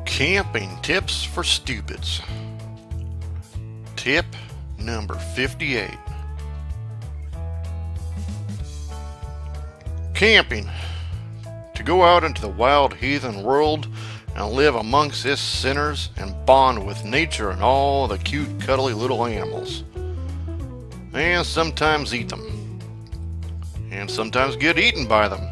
Camping tips for stupids. Tip number 58. Camping. To go out into the wild heathen world and live amongst its sinners and bond with nature and all the cute cuddly little animals. And sometimes eat them. And sometimes get eaten by them.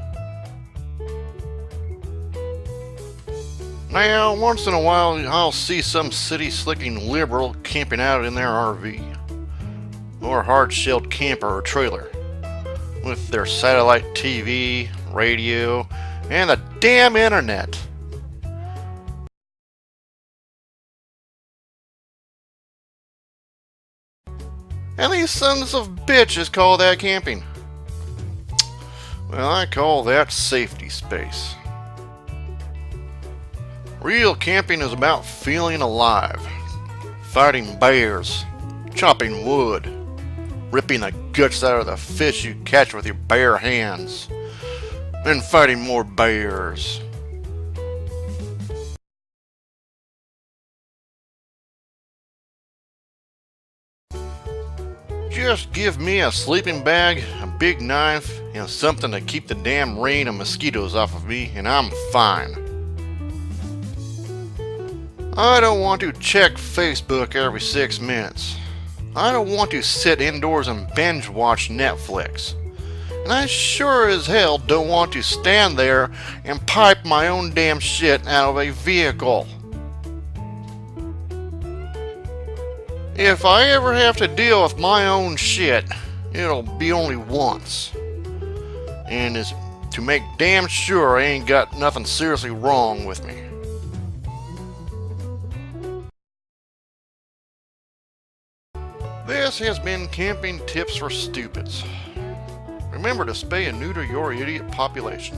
Now, once in a while, I'll see some city-slicking liberal camping out in their RV, or hard-shelled camper or trailer, with their satellite TV, radio, and the damn internet. And these sons of bitches call that camping. Well, I call that safety space. Real camping is about feeling alive, fighting bears, chopping wood, ripping the guts out of the fish you catch with your bare hands, and fighting more bears. Just give me a sleeping bag, a big knife, and something to keep the damn rain and mosquitoes off of me, and I'm fine. I don't want to check Facebook every 6 minutes. I don't want to sit indoors and binge watch Netflix. And I sure as hell don't want to stand there and pipe my own damn shit out of a vehicle. If I ever have to deal with my own shit, it'll be only once. And it's to make damn sure I ain't got nothing seriously wrong with me. This has been Camping Tips for Stupids. Remember to spay and neuter your idiot population.